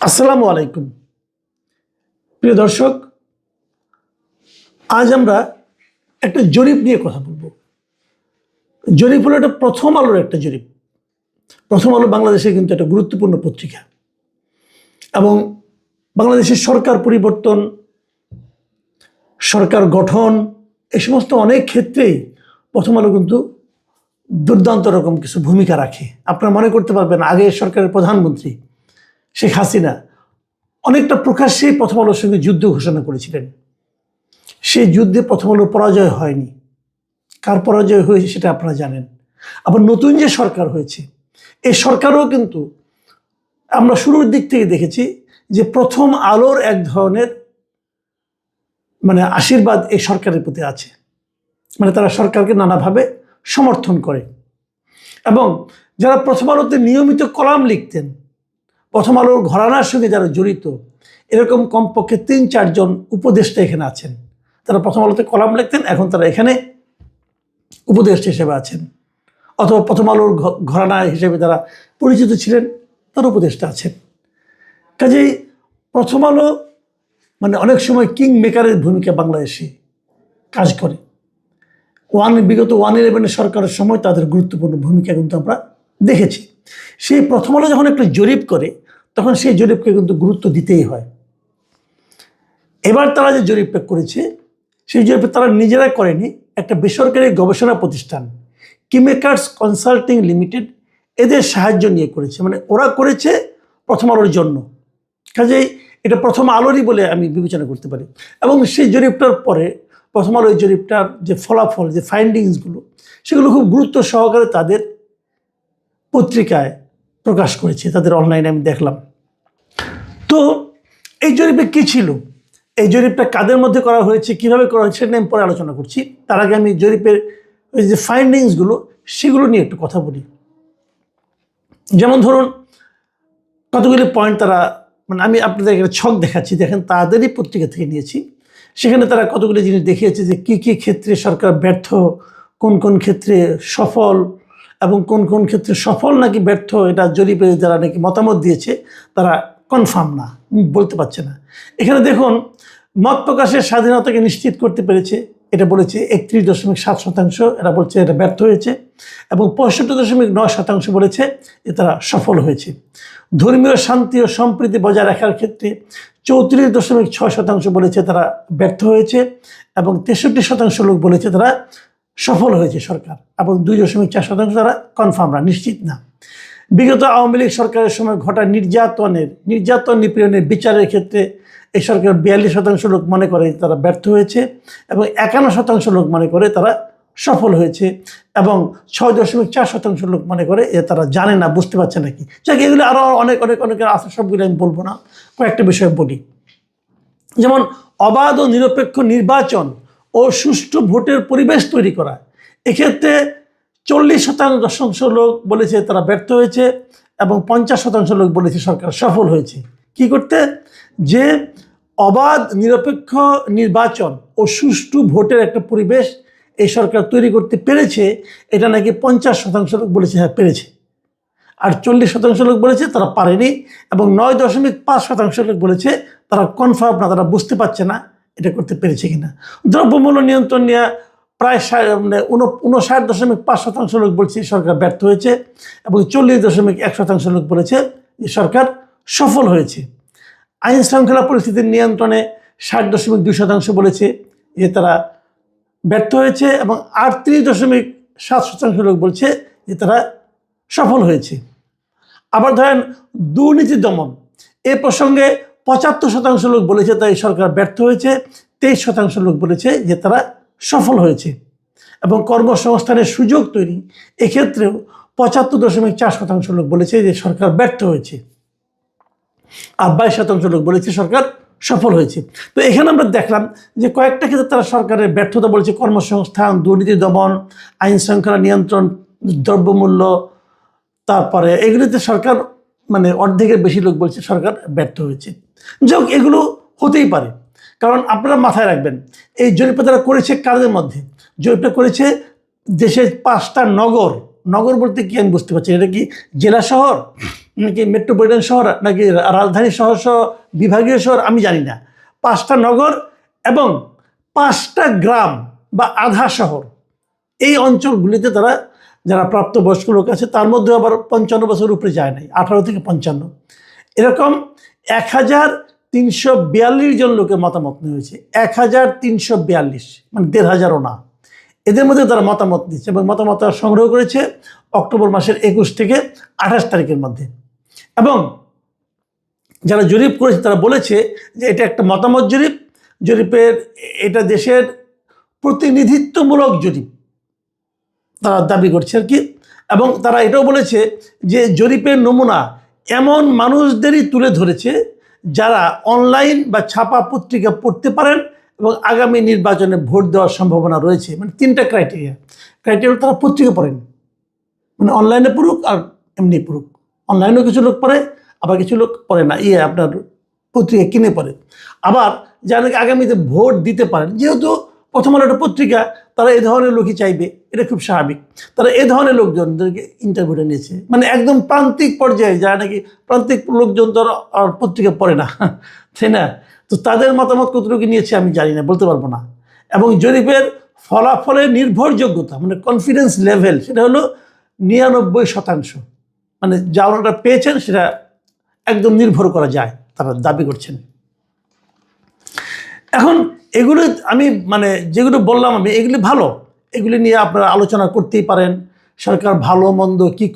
আসসালামু আলাইকুম প্রিয় দর্শক, আজ আমরা একটা জরিপ নিয়ে কথা বলবো। জরিপ হলো এটা প্রথম আলোর একটা জরিপ। প্রথম আলো বাংলাদেশে কিন্তু একটা গুরুত্বপূর্ণ পত্রিকা এবং বাংলাদেশের সরকার পরিবর্তন, সরকার গঠন, এই সমস্ত অনেক ক্ষেত্রেই প্রথম আলো কিন্তু দুর্দান্ত রকম কিছু ভূমিকা রাখে। আপনারা মনে করতে পারবেন, আগে সরকারের প্রধানমন্ত্রী শেখ হাসিনা অনেকটা প্রকাশ্যেই প্রথম আলোর সঙ্গে যুদ্ধ ঘোষণা করেছিলেন। সেই যুদ্ধে প্রথম আলো পরাজয় হয়নি। কার পরাজয় হয়েছে সেটা আপনারা জানেন। আবার নতুন যে সরকার হয়েছে, এই সরকারও কিন্তু আমরা শুরুর দিক থেকে দেখেছি যে প্রথম আলোর এক ধরনের আশীর্বাদ এই সরকারের প্রতি আছে। তারা সরকারকে নানাভাবে সমর্থন করে এবং যারা প্রথম আলোতে নিয়মিত কলাম লিখতেন, প্রথম আলোর ঘরানার সঙ্গে যারা জড়িত, এরকম কমপক্ষে ৩-৪ জন উপদেষ্টা এখানে আছেন। তারা প্রথম আলোতে কলাম লিখতেন, এখন তারা এখানে উপদেষ্টা হিসেবে আছেন, অথবা প্রথম আলোর ঘরানা হিসেবে তারা পরিচিত ছিলেন, তারা উপদেষ্টা আছেন। কাজেই প্রথম আলো অনেক সময় কিং মেকারের ভূমিকা বাংলাদেশে কাজ করে। বিগত 1-11 সরকারের সময় তাদের গুরুত্বপূর্ণ ভূমিকা কিন্তু আমরা দেখেছি। সেই প্রথম আলো যখন একটা জরিপ করে, তখন সেই জরিপকে কিন্তু গুরুত্ব দিতেই হয়। এবার তারা যে জরিপটা করেছে, সেই জরিপে তারা নিজেরা করেনি, একটা বেসরকারি গবেষণা প্রতিষ্ঠান কিমেকার্স কনসাল্টিং লিমিটেড এদের সাহায্য নিয়ে করেছে। ওরা করেছে প্রথম আলোর জন্য। কাজেই এটা প্রথম আলোরই বলে আমি বিবেচনা করতে পারি। এবং সেই জরিপটার পরে প্রথম আলো এই জরিপটার যে ফলাফল, যে ফাইন্ডিংসগুলো, সেগুলো খুব গুরুত্ব সহকারে তাদের পত্রিকায় প্রকাশ করেছে, তাদের অনলাইনে আমি দেখলাম। তো এই জরিপে কী ছিল, এই জরিপটা কাদের মধ্যে করা হয়েছে, কিভাবে করা হয়েছে, সেটা আমি পরে আলোচনা করছি। তার আগে আমি জরিপের ওই যে ফাইন্ডিংসগুলো, সেগুলো নিয়ে একটু কথা বলি। যেমন ধরুন, কতগুলি পয়েন্ট তারা আমি আপনাদের একটা ছক দেখাচ্ছি, দেখেন তাদেরই পত্রিকা থেকে নিয়েছি। সেখানে তারা কতগুলি জিনিস দেখিয়েছে যে কী কী ক্ষেত্রে সরকার ব্যর্থ, কোন কোন ক্ষেত্রে সফল, এবং কোন কোন ক্ষেত্রে সফল নাকি ব্যর্থ, এটা জরিপে যারা নাকি মতামত দিয়েছে তারা কনফার্ম না, বলতে পারছে না। এখানে দেখুন, মত প্রকাশের স্বাধীনতাকে নিশ্চিত করতে পেরেছে, এটা বলেছে 31.7%, এরা বলছে এটা ব্যর্থ হয়েছে। এবং 65.9% বলেছে যে তারা সফল হয়েছে। ধর্মীয় শান্তি ও সম্প্রীতি বজায় রাখার ক্ষেত্রে 34.6% বলেছে তারা ব্যর্থ হয়েছে, এবং 63% লোক বলেছে তারা সফল হয়েছে সরকার, এবং 2.4% তারা কনফার্ম না, নিশ্চিত না। বিগত আওয়ামী লীগ সরকারের সময় ঘটা নির্যাতন নিপীড়নের বিচারের ক্ষেত্রে এই সরকার 42% লোক মনে করে তারা ব্যর্থ হয়েছে, এবং 51% লোক মনে করে তারা সফল হয়েছে, এবং 6.4% লোক মনে করে তারা জানে না, বুঝতে পারছে নাকি। যাক, এগুলো আরও অনেকের আছে, সবগুলো আমি বলবো না, কয়েকটা বিষয় বলি। যেমন অবাধ ও নিরপেক্ষ নির্বাচন ও সুষ্ঠু ভোটের পরিবেশ তৈরি করা, এক্ষেত্রে 40% লোক বলেছে তারা ব্যর্থ হয়েছে, এবং 50% লোক বলেছে সরকার সফল হয়েছে। কি করতে? যে অবাধ নিরপেক্ষ নির্বাচন ও সুষ্ঠু ভোটের একটা পরিবেশ এই সরকার তৈরি করতে পেরেছে, এটা নাকি 50% লোক বলেছে হ্যাঁ পেরেছে, আর 40% লোক বলেছে তারা পারেনি, এবং 9.5% লোক বলেছে তারা কনফার্ম না, তারা বুঝতে পারছে না এটা করতে পেরেছে কিনা। দ্রব্যমূল্য নিয়ন্ত্রণ নিয়ে প্রায় 59.5% লোক বলছে সরকার ব্যর্থ হয়েছে, এবং 40.1% লোক বলেছে যে সরকার সফল হয়েছে। আইন শৃঙ্খলা পরিস্থিতির নিয়ন্ত্রণে 60.2% বলেছে যে তারা ব্যর্থ হয়েছে, এবং 38.7% লোক বলছে যে তারা সফল হয়েছে। আবার ধরেন দুর্নীতি দমন, এ প্রসঙ্গে 75% লোক বলেছে তাই সরকার ব্যর্থ হয়েছে, 23% লোক বলেছে যে তারা সফল হয়েছে। এবং কর্মসংস্থানের সুযোগ তৈরি, এক্ষেত্রেও 75.4% লোক বলেছে যে সরকার ব্যর্থ হয়েছে, আর 22% লোক বলেছে সরকার সফল হয়েছে। তো এখানে আমরা দেখলাম যে কয়েকটা ক্ষেত্রে তারা সরকারের ব্যর্থতা বলেছে, কর্মসংস্থান, দুর্নীতি দমন, আইন শৃঙ্খলা নিয়ন্ত্রণ, দ্রব্যমূল্য, তারপরে এগুলিতে সরকার অর্ধেকের বেশি লোক বলছে সরকার ব্যর্থ হয়েছে। যাক, এগুলো হতেই পারে, কারণ আপনারা মাথায় রাখবেন এই জরিপটা তারা করেছে কাদের মধ্যে? জরিপটা করেছে দেশের 5টা নগর বলতে কি আমি বুঝতে পারছি, এটা কি জেলা শহর? নাকি মেট্রোপলিটন শহর নাকি রাজধানী শহর সহ বিভাগীয় শহর আমি জানি না, 5টা নগর এবং 5টা গ্রাম বা আধা শহর, এই অঞ্চলগুলিতে তারা যারা প্রাপ্তবয়স্ক লোক আছে তার মধ্যে আবার 55 বছর উপরে যায় নাই, 18 থেকে 55, এরকম 1342 জন লোকের মতামত নিয়েছে। 1342, মানে 1500ও না। এদের মধ্যে তারা মতামত দিচ্ছে এবং মতামত সংগ্রহ করেছে অক্টোবর মাসের 21 থেকে 28 তারিখের মধ্যে। এবং যারা জরিপ করেছে তারা বলেছে যে এটা একটা মতামত জরিপ, জরিপের এটা দেশের প্রতিনিধিত্বমূলক জরিপ তারা দাবি করছে আর কি। এবং তারা এটাও বলেছে যে জরিপের নমুনা এমন মানুষদেরই তুলে ধরেছে যারা অনলাইন বা ছাপা পত্রিকা পড়তে পারেন এবং আগামী নির্বাচনে ভোট দেওয়ার সম্ভাবনা রয়েছে। মানে 3টা ক্রাইটেরিয়া তারা পত্রিকা পড়েন, মানে অনলাইনে পড়ুক আর এমনি পড়ুক। অনলাইনেও কিছু লোক পড়ে, আবার কিছু লোক পড়ে না, আপনার পত্রিকা কিনে পড়ে। আবার যারা আগামীতে ভোট দিতে পারেন, যেহেতু প্রথম আলো একটা পত্রিকা, তারা এই ধরনের লোকই চাইবে, এটা খুব স্বাভাবিক। তারা এই ধরনের লোকজনদেরকে ইন্টারভিউটা নিয়েছে, মানে একদম প্রান্তিক পর্যায়ে যারা নাকি প্রান্তিক লোকজন তো আর পত্রিকা পড়ে না, তাই না? তো তাদের মতামত কতটুকু নিয়েছে আমি জানি না, বলতে পারবো না। এবং জরিপের ফলাফলের নির্ভরযোগ্যতা, মানে কনফিডেন্স লেভেল, সেটা হলো 99%। মানে যা ওনারা পেয়েছেন সেটা একদম নির্ভর করা যায়, তারা দাবি করছেন। এখন এগুলো আমি মানে যেগুলো বললাম আমি, এগুলি ভালো, এগুলি নিয়ে আপনারা আলোচনা করতেই পারেন। সরকার ভালো মন্দ কী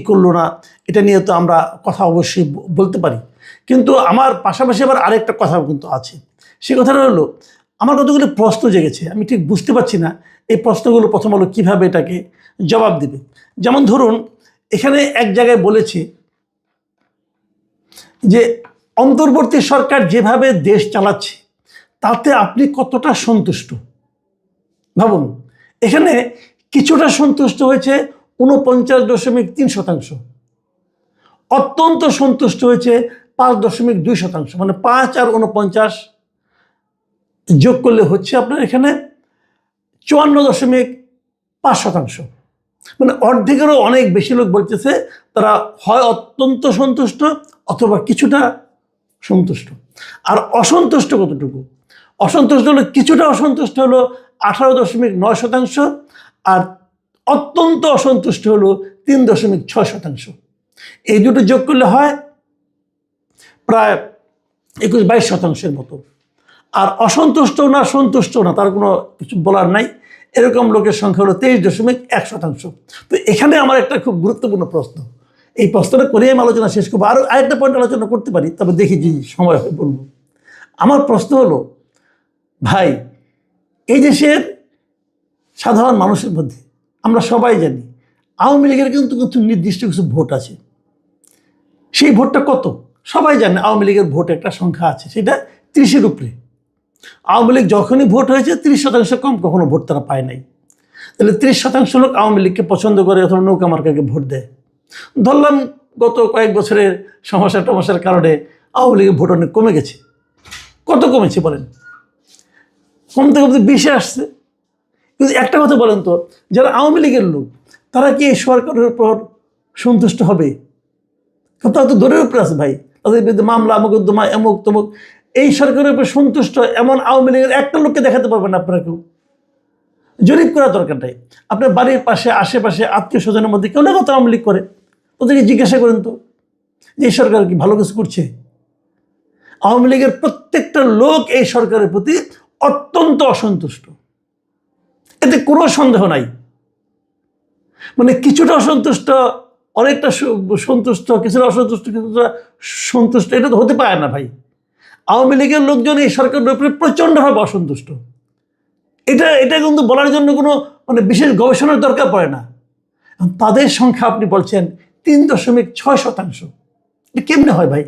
করলো না, এটা নিয়ে তো আমরা কথা অবশ্যই বলতে পারি। কিন্তু আমার পাশাপাশি আবার আরেকটা কথা কিন্তু আছে। সে কথাটা হলো, আমার কতগুলো প্রশ্ন জেগেছে, আমি ঠিক বুঝতে পারছি না এই প্রশ্নগুলো প্রথম আলো কীভাবে এটাকে জবাব দেবে। যেমন ধরুন, এখানে এক জায়গায় বলেছে যে অন্তর্বর্তী সরকার যেভাবে দেশ চালাচ্ছে তাতে আপনি কতটা সন্তুষ্ট। ভাবুন, এখানে কিছুটা সন্তুষ্ট হয়েছে 49.3%, অত্যন্ত সন্তুষ্ট হয়েছে 5.2%, মানে 5 আর 49 যোগ করলে হচ্ছে আপনার এখানে 54.5%। মানে অর্ধেকেরও অনেক বেশি লোক বলতেছে তারা হয় অত্যন্ত সন্তুষ্ট অথবা কিছুটা সন্তুষ্ট। আর অসন্তুষ্ট কতটুকু? অসন্তুষ্ট হলো, কিছুটা অসন্তুষ্ট হলো 18.9%, আর অত্যন্ত অসন্তুষ্ট হলো 3.6%। এই দুটো যোগ করলে হয় প্রায় 21-22% মতো। আর অসন্তুষ্ট না সন্তুষ্ট না তার কোনো কিছু বলার নাই, এরকম লোকের সংখ্যা হলো 23.1%। তো এখানে আমার একটা খুব গুরুত্বপূর্ণ প্রশ্ন, এই প্রশ্নটা করে আমি আলোচনা শেষ করবো। আরও আরেকটা পয়েন্ট আলোচনা করতে পারি, তবে দেখি যে সময় হয় বলবো। আমার প্রশ্ন হলো, ভাই, এই দেশের সাধারণ মানুষের মধ্যে আমরা সবাই জানি আওয়ামী লীগের কিন্তু কিছু নির্দিষ্ট কিছু ভোট আছে। সেই ভোটটা কত সবাই জানে। আওয়ামী লীগের ভোট একটা সংখ্যা আছে, সেটা 30-এর উপরে। আওয়ামী লীগ যখনই ভোট হয়েছে 30% কম কখনো ভোট তারা পায় নাই। তাহলে 30% লোক আওয়ামী লীগকে পছন্দ করে অথবা নৌকা মার্কাকে ভোট দেয়। ধরলাম গত কয়েক বছরের সমস্যার কারণে আওয়ামী লীগের ভোট অনেক কমে গেছে। কত কমেছে বলেন? কমতে কমতে 20-এ আসছে। কিন্তু একটা কথা বলেন তো, যারা আওয়ামী লীগের লোক তারা কি এই সরকারের উপর সন্তুষ্ট হবে? তারা তো দৌড়ের উপরে আছে ভাই, তাদের বিরুদ্ধে মামলা, মোকদ্দমা, এমুক তমুক। এই সরকারের উপর সন্তুষ্ট এমন আওয়ামী লীগের একটা লোককে দেখাতে পারবেন আপনারা কেউ? জরিপ করার দরকার নাই। আপনার বাড়ির পাশে আশেপাশে আত্মীয় স্বজনের মধ্যে কেউ না কত আওয়ামী লীগ করে, ওদেরকে জিজ্ঞাসা করেন তো যে এই সরকার কি ভালো কিছু করছে? আওয়ামী লীগের প্রত্যেকটা লোক এই সরকারের প্রতি অত্যন্ত অসন্তুষ্ট, এতে কোনো সন্দেহ নাই। মানে কিছুটা অসন্তুষ্ট, অনেকটা সন্তুষ্ট, কিছুটা অসন্তুষ্ট, কিছুটা সন্তুষ্ট, এটা তো হতে পারে না ভাই। আওয়ামী লীগের লোকজন এই সরকারের উপরে প্রচণ্ডভাবে অসন্তুষ্ট। এটা কিন্তু বলার জন্য কোনো মানে বিশেষ গবেষণার দরকার পড়ে না। তাদের সংখ্যা আপনি বলছেন 3.6%। এটা কেমনে হয় ভাই?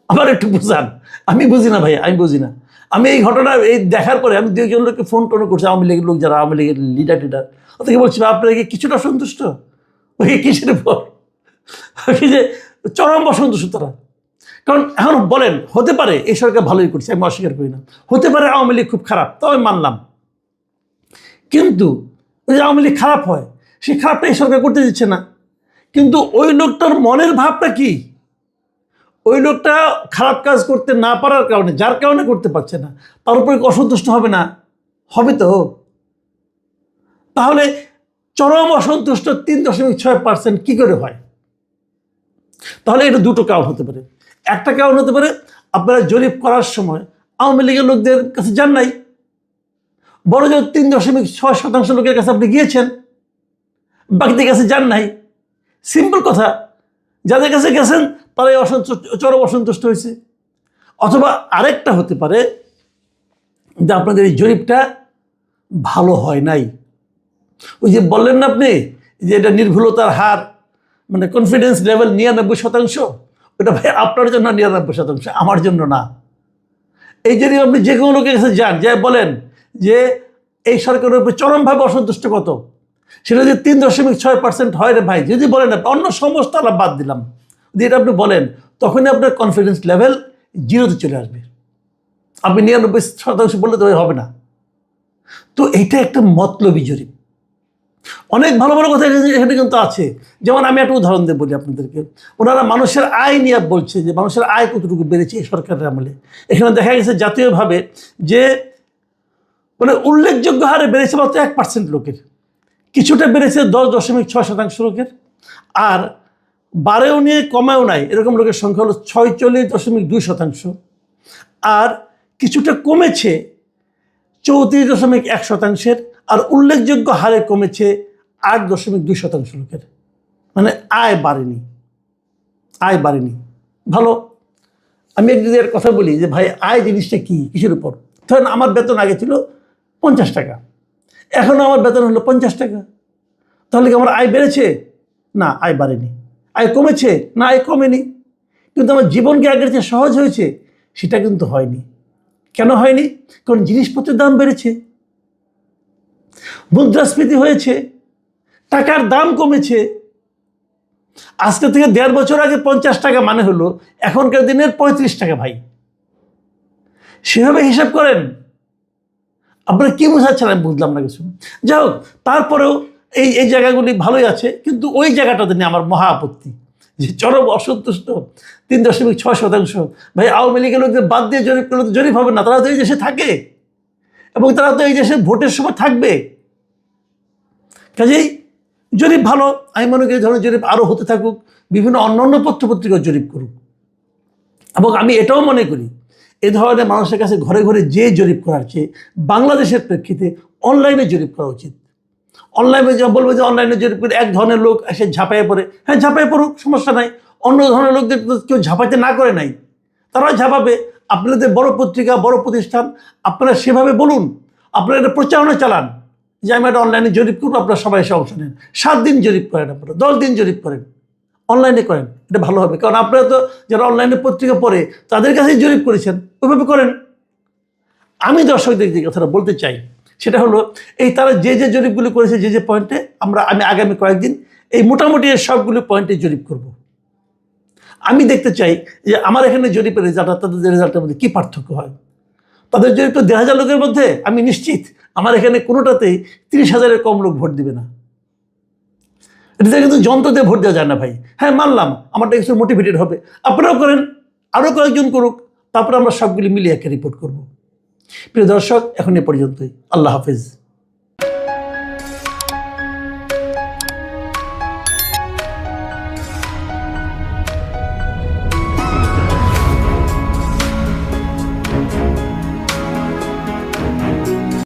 আবার একটু বুঝান, আমি বুঝি না ভাই, আমি বুঝি না। আমি এই ঘটনা এই দেখার পরে আমি 2জন লোককে ফোন টোন করছি, আওয়ামী লীগের লোক যারা আওয়ামী লীগের লিডার ওদেরকে বলছি, আপনারা কি কিছুটা সন্তুষ্ট? ওই কিসের পর যে চরম অসন্তুষ্ট তারা। কারণ এখন বলেন, হতে পারে এই সরকার ভালোই করছে, আমি অস্বীকার করি না, হতে পারে আওয়ামী লীগ খুব খারাপ, তাও আমি মানলাম। কিন্তু ওই যে আওয়ামী লীগ খারাপ হয়, সেই খারাপটা এই সরকার করতে দিচ্ছে না। কিন্তু ওই লোকটার মনের ভাবটা কি? ওই লোকটা খারাপ কাজ করতে না পারার কারণে, যার কারণে করতে পারছে না, তার উপরে অসন্তুষ্ট হবে না? হবে তো। তাহলে চরম অসন্তুষ্ট 3.6% কি করে হয়? তাহলে এটা দুটো কারণ হতে পারে। একটা কারণ হতে পারে আপনারা জরিপ করার সময় আওয়ামী লীগের লোকদের কাছে যান নাই, বড় জোর 3.6% লোকের কাছে আপনি গিয়েছেন, বাকিদের কাছে যান নাই। সিম্পল কথা, যাদের কাছে গেছেন তারাই চরম অসন্তুষ্ট হয়েছে। অথবা আরেকটা হতে পারে যে আপনাদের এই জরিপটা ভালো হয় নাই। ওই যে বললেন না আপনি যে এটা নির্ভুলতার হার, মানে কনফিডেন্স লেভেল 99%, ওটা ভাই আপনার জন্য 99%, আমার জন্য না। এই যদি আপনি যে কোনো লোকের কাছে যান, যে বলেন যে এই সরকারের উপর চরমভাবে অসন্তুষ্ট কত, সেটা যদি 3.6% হয় রে ভাই, যদি বলেন অন্য সমস্ত আলাপ বাদ দিলাম, যদি এটা আপনি বলেন, তখনই আপনার কনফিডেন্স লেভেল 0-তে চলে আসবে। আপনি 99% বললে তো হবে না। তো এইটা একটা মতলবী জরিপ। অনেক ভালো ভালো কথা এখানে কিন্তু আছে। যেমন আমি একটা উদাহরণ দিয়ে বলি আপনাদেরকে। ওনারা মানুষের আয় নিয়ে বলছে যে মানুষের আয় কতটুকু বেড়েছে এই সরকারের আমলে। এখানে দেখা গেছে জাতীয়ভাবে যে মানে উল্লেখযোগ্য হারে বেড়েছে মাত্র 1% লোকের, কিছুটা বেড়েছে 10.6% লোকের, আর বাড়েও নিয়ে কমেও নাই এরকম লোকের সংখ্যা হলো 46.2%, আর কিছুটা কমেছে 34.1%, আর উল্লেখযোগ্য হারে কমেছে 8.2% লোকের। মানে আয় বাড়েনি, আয় বাড়েনি। ভালো। আমি যদি এর কথা বলি যে ভাই আয় জিনিসটা কি, কিসের উপর? ধরেন আমার বেতন আগে ছিল 50 টাকা, এখনও আমার বেতন হলো 50 টাকা, তাহলে কি আমার আয় বেড়েছে? না, আয় বাড়েনি। আয় কমেছে? না, আয় কমেনি। কিন্তু আমার জীবন কি আগের চেয়ে সহজ হয়েছে? সেটা কিন্তু হয়নি। কেন হয়নি? কারণ জিনিসপত্রের দাম বেড়েছে, মুদ্রাস্ফীতি হয়েছে, টাকার দাম কমেছে। আজকে থেকে 1.5 বছর আগে 50 টাকা মানে হলো এখনকার দিনের 35 টাকা ভাই। সেভাবে হিসাব করেন। আপনারা কি বোঝাচ্ছেন আমি বুঝলাম না কিছু। যাই হোক, তারপরেও এই জায়গাগুলি ভালোই আছে, কিন্তু ওই জায়গাটাতে নিয়ে আমার মহা আপত্তি যে চরম অসন্তুষ্ট 3.6%। ভাই আওয়ামী লীগের লোকদের বাদ দিয়ে জরিপ করলে তো জরিপ হবে না, তারা তো এই দেশে থাকে এবং তারা তো এই দেশে ভোটের সময় থাকবে। কাজেই জরিপ ভালো, আমি মনে করি এই ধরনের জরিপ আরও হতে থাকুক, বিভিন্ন অন্যান্য পত্রপত্রিকার জরিপ করুক। এবং আমি এটাও মনে করি এ ধরনের মানুষের কাছে ঘরে ঘরে যে জরিপ করার চেয়ে বাংলাদেশের প্রেক্ষিতে অনলাইনে জরিপ করা উচিত। অনলাইনে যা বলবো যে অনলাইনে জরিপ করে এক ধরনের লোক এসে ঝাঁপাইয়ে পড়ে, হ্যাঁ ঝাঁপাইয়ে পড়ুক, সমস্যা নাই। অন্য ধরনের লোকদের কেউ ঝাঁপাইতে না করে নাই, তারা ঝাঁপাবে। আপনাদের বড় পত্রিকা, বড় প্রতিষ্ঠান, আপনারা সেভাবে বলুন, আপনারা এটা প্রচারণা চালান যে আমি একটা অনলাইনে জরিপ করবো, আপনারা সবাই এসে অংশ নেন। 7 দিন জরিপ করেন, আপনারা 10 দিন জরিপ করেন, অনলাইনে করেন, এটা ভালো হবে। কারণ আপনারা তো যারা অনলাইনে পত্রিকা পড়ে তাদের কাছেই জরিপ করেছেন, ওইভাবে করেন। আমি দর্শকদের যে কথাটা বলতে চাই সেটা হলো এই তারা যে যে জরিপগুলি করেছে, যে যে পয়েন্টে, আমি আগামী কয়েকদিন এই মোটামুটি সবগুলো পয়েন্টে জরিপ করব। আমি দেখতে চাই যে আমার এখানে জরিপের রেজাল্ট আর তাদের রেজাল্টের মধ্যে কী পার্থক্য হয়। তাদের জরিপ তো 1,500 লোকের মধ্যে, আমি নিশ্চিত আমার এখানে কোনোটাতেই 30,000-এর কম লোক ভোট দিবে না। এটা কিন্তু যন্ত্র দিয়ে ভোট দেওয়া যায় না ভাই। হ্যাঁ মানলাম, আমারটা কিছু মোটিভেটেড হবে, আপনারাও করেন, আরও কয়েকজন করুক, তারপরে আমরা সবগুলি মিলিয়ে একটা রিপোর্ট করব। প্রিয় দর্শক, এখন এ পর্যন্তই। আল্লাহ হাফেজ।